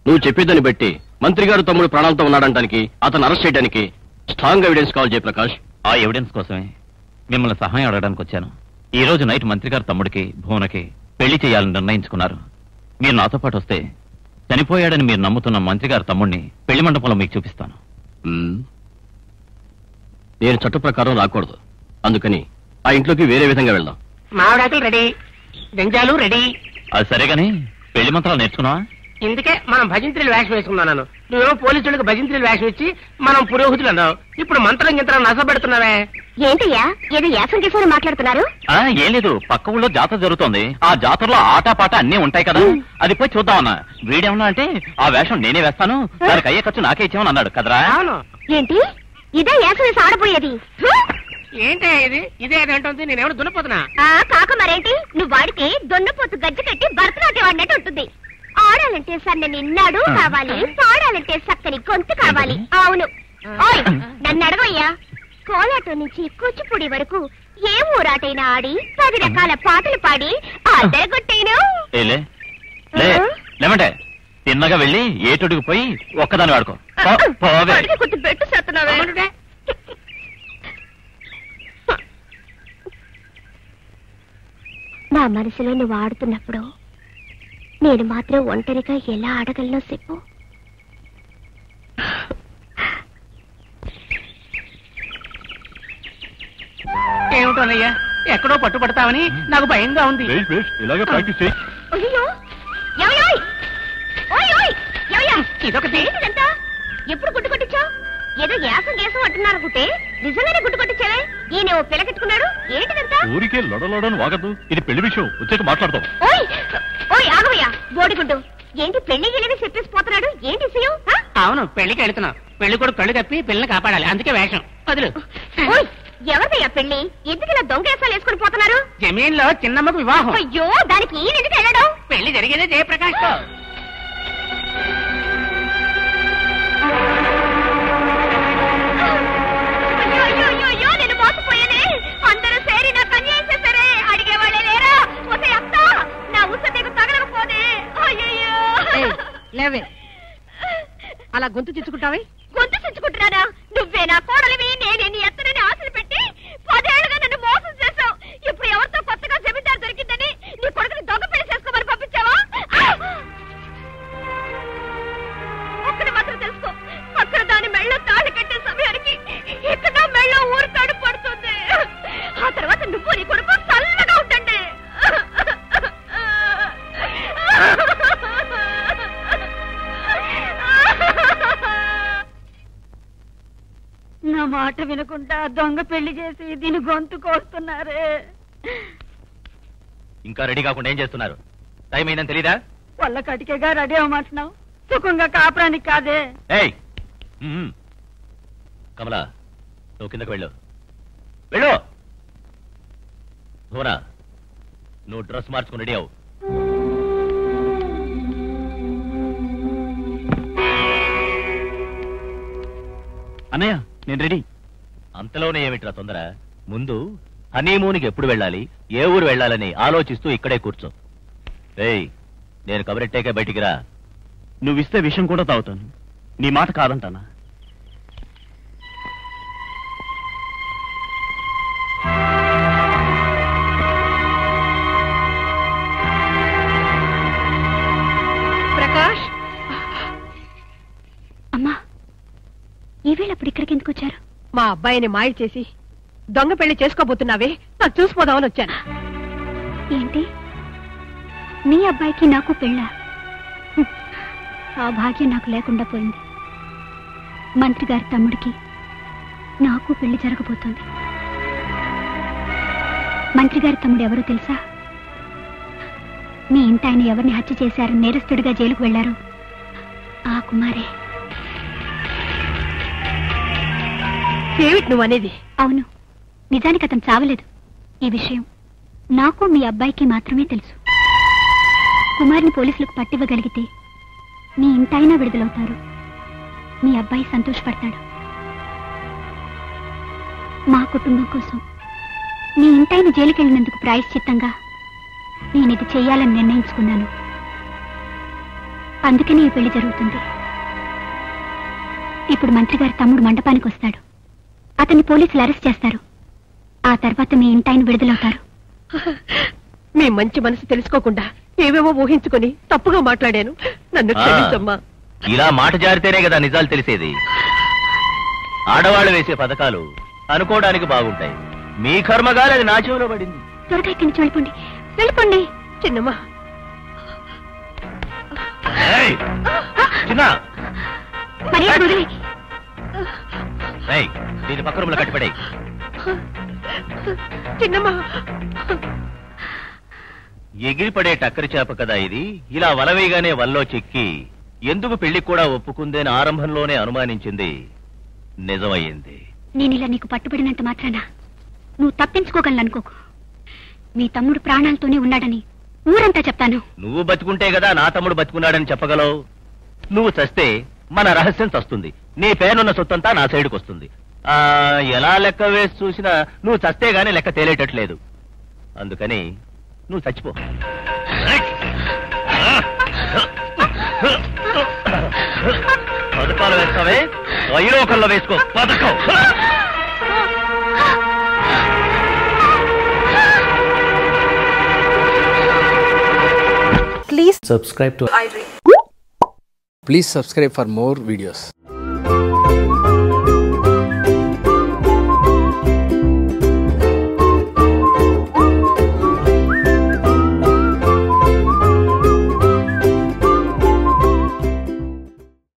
నువ్వు చెప్పేదాన్ని బట్టి మంత్రి గారు తమ్ముడు ప్రాణాలతో ఉన్నాడంటానికి, అతను అరెస్ట్ చేయడానికి స్ట్రాంగ్ ఎవిడెన్స్ కావాలి జయప్రకాష్. ఆ ఎవిడెన్స్ కోసమే మిమ్మల్ని సహాయం అడగడానికి వచ్చాను. ఈ రోజు నైట్ మంత్రి గారు తమ్ముడికి భువనకి పెళ్లి చేయాలని నిర్ణయించుకున్నారు. మీరు నాతో పాటు వస్తే చనిపోయాడని మీరు నమ్ముతున్న మంత్రి గారు తమ్ముడిని పెళ్లి మండపంలో మీకు చూపిస్తాను. నేను చట్ట ప్రకారం రాకూడదు, అందుకని ఆ ఇంట్లోకి వేరే విధంగా వెళ్దాం. మామిడాకులు రెడీ, గంజాలు రెడీ. అది సరే గాని పెళ్లి మంత్రాలు నేర్చుకున్నావా? ఇందుకే మనం భజంత్రులు వేషం వేసుకున్నాను. నువ్వేమో పోలీసులకు భజంత్రులు వేషం ఇచ్చి మనం పురోహితులు అన్నావు. ఇప్పుడు మంత్రం గింత్రం నసపెడుతున్నావే. ఏంటయ్యా ఏదో యాసం గీసం మాట్లాడుతున్నారు? ఏం లేదు, పక్క ఊళ్ళో జాతర జరుగుతోంది. ఆ జాతరలో ఆటపాట అన్నీ ఉంటాయి కదా, అది పోయి చూద్దామన్నా. వీడేమన్నా అంటే ఆ వేషం నేనే వేస్తాను, దానికి అయ్యే ఖర్చు నాకే ఇచ్చామని అన్నాడు కదరా. అవును. ఏంటి ఇదే యాసం వేసి ఆడపోయేది? ఏంటి ఇది? ఇదే అంటుంది. నేనేమో దున్నపోతున్నా? కాక మరేంటి, నువ్వు వాడికి దొన్నపోతు గజ్జి కట్టి భరతనాట్యం ఆడినట్టు ఉంటుంది. ఆడాలంటే సన్నని నిన్నాడు కావాలి, పాడాలంటే చక్కని గొంతు కావాలి. అవును. ఓయ్ నన్ను అడగయ్యా, కోలాటం నుంచి కూచిపూడి వరకు ఏ ఊరాటైనా ఆడి 10 రకాల పాటలు పాడి అద్దరగొట్టేను. లేమంటే తిన్నగా వెళ్ళి ఏటుడికి పోయి ఒక్కదాన్ని వాడుకో. గుర్తు పెట్టు సత్తనావే. నా మనసులో నువ్వు ఆడుతున్నప్పుడు నేను మాత్రం ఒంటరిగా ఎలా ఆడగలనో చెప్పు. ఏమిటోనయ్యా, ఎక్కడో పట్టుపడతావని నాకు భయంగా ఉంది. ఇదొకటి. ఎప్పుడు గుడ్డు కొట్టించావు? ఏదో యాసం గేసం అంటున్నారనుకుంటే నిజంగానే గుడ్డు కొట్టించావే. ఈయన ఓ పిల్లకెట్టుకున్నాడు. ఏంటిదంతా? ఊరికే లొడలోడని వాగద్దు, ఇది పెళ్లి విషయం. వచ్చాక మాట్లాడతాం. ఓయ్ ఆగవయ్యా బోడిగుడ్డు. ఏంటి పెళ్లి గిలిని చెప్పేసి పోతున్నాడు? ఏంటి విషయం? అవును, పెళ్లికి వెళుతున్నావు. పెళ్లి కూడా కళ్ళు కప్పి పిల్లని కాపాడాలి, అందుకే వేషం. వదులు. ఎవరిదయ్యా పెళ్లి? ఎందుకు ఇలా దొంగేసాలు వేసుకుని పోతున్నారు? జమీన్ లో చిన్నమ్మకు వివాహం. అయ్యో దానికి ఈయన ఎందుకు వెళ్ళడం? పెళ్లి జరిగేదే జయప్రకాష్ తో. అయ్యో నేను మోసపోయానే. అందరూ సేరి నాకు అన్యాయం చేశారే. అడిగేవాళ్ళే లేరా? ఒకే అత్త నా ఉస నీకు తగలకపోతే. అయ్యో లేవే, అలా గొంతు చిచ్చుకుంటావే. గొంతు చించుకుంటున్నానా? నువ్వే నా కోడలివి, నేనే నీ ఎత్తనని ఆశలు పెట్టి 10 ఏళ్లుగా నన్ను మోసం చేశావు. ఇప్పుడు ఎవరితో కొత్తగా జమీందారు దొరికిందని నీ కొడుకుని దొంగ పెళ్లి చేసుకోమని పంపించావా? ఒక్కడి మాత్రం తెలుసుకో, అక్కడ దాని మెళ్ళో తాళి కట్టే సమయానికి ఇక్కడ మెళ్ళో ఊరికాడు పడుతుంది. ఆ తర్వాత నువ్వు నీ కొడుకు చల్లగా ఉండండి. నా మాట వినకుండా దొంగ పెళ్లి చేసి దీని గొంతు కోస్తున్నారే. ఇంకా రెడీ కాకుండా ఏం చేస్తున్నారు? టైం అయిందని తెలీదా? వాళ్ళ కటికేగా రెడీ అవ్వమంటున్నావు, సుఖంగా కాపురానికి కాదే. కమలా, నువ్వు కిందకు వెళ్ళు. వెళ్ళు. ధోనా, నువ్వు డ్రెస్ మార్చుకుని రెడీ అవు. అన్నయ్య నేను రెడీ. అంతలోనే ఏమిట్రా తొందర? ముందు హనీమూన్కి ఎప్పుడు వెళ్ళాలి, ఏ ఊరు వెళ్ళాలని ఆలోచిస్తూ ఇక్కడే కూర్చో. నేను కబరెట్టాక బయటికి రా. నువ్విస్తే విషయం కూడా తాగుతాను. నీ మాట కాదంటానా? ప్రకాష్, అమ్మా ఈవేళప్పుడు ఇక్కడికి ఎందుకు వచ్చారు? మా అబ్బాయిని మాయ చేసి దొంగ పెళ్లి చేసుకోబోతున్నావే, నాకు చూసిపోదామని వచ్చాను. ఏంటి నీ అబ్బాయికి నాకు పెళ్ళా? ఆ భాగ్యం నాకు లేకుండా పోయింది. మంత్రి గారి తమ్ముడికి నాకు పెళ్లి జరగబోతుంది. మంత్రి గారి తమ్ముడు ఎవరో తెలుసా? మీ ఇంటి ఆయన ఎవరిని హత్య చేశారని నేరస్తుడిగా జైలుకు వెళ్లారు ఆ కుమారే. ఏమిటి నువ్వు అనేది? అవును, నిజానికి అతను చావలేదు. ఈ విషయం నాకు మీ అబ్బాయికి మాత్రమే తెలుసు. కుమార్ని పోలీసులకు పట్టివ్వగలిగితే మీ ఇంటైనా విడుదలవుతారు. మీ అబ్బాయి సంతోషపడతాడు. మా కుటుంబం కోసం నీ ఇంటాయన జైలుకెళ్ళినందుకు ప్రాయశ్చిత్తంగా నేనిది చెయ్యాలని నిర్ణయించుకున్నాను. అందుకని ఈ పెళ్లి జరుగుతుంది. ఇప్పుడు మంత్రి గారి తమ్ముడు మండపానికి వస్తాడు. అతన్ని పోలీసులు అరెస్ట్ చేస్తారు. ఆ తర్వాత మీ ఇంటాయన విడుదలవుతారు. మీ మంచి మనసు తెలుసుకోకుండా ఏవేవో ఊహించుకొని తప్పుగా మాట్లాడాను. నన్ను క్షమించమ్మా. ఇలా మాట జారితేనే కదా నిజాలు తెలిసేది. ఆడవాళ్ళు వేసే పథకాలు అనుకోవడానికి బాగుంటాయి. మీ కర్మగాలి అది నా చెవిలో పడింది. త్వరగా ఇక్కడి నుంచి వెళ్ళిపోండి, వెళ్ళిపోండి. చిన్నమ్మా, చిన్న మర్యాద వదిలి. దీని పక్క రూమ్లో కట్టిపడే. చిన్నమ్మా, ఎగిరిపడే టక్కరి చేప కదా ఇది. ఇలా వలవేయగానే వల్లో చిక్కి ఎందుకు పెళ్లి కూడా ఒప్పుకుందని ఆరంభంలోనే అనుమానించింది నిజమయ్యింది. నేనిలా నీకు పట్టుబడినంత మాత్రాన నువ్వు తప్పించుకోగలనుకోకు. మీ తమ్ముడు ప్రాణాలతోనే ఉన్నాడని ఊరంతా చెప్తాను. నువ్వు బతుకుంటే కదా నా తమ్ముడు బతుకున్నాడని చెప్పగలవు. నువ్వు చస్తే మన రహస్యం చస్తుంది. నీ పేరున్న సొత్తంతా నా సైడ్కి వస్తుంది. ఎలా లెక్క వేసి చూసినా నువ్వు చస్తే గానీ లెక్క తేలేటట్లేదు. అందుకని నువ్వు చచ్చిపో. పథకాలు వేస్తావే, వైలోకల్లో వేసుకో పథకం. Please subscribe to iDream. Please subscribe for more videos.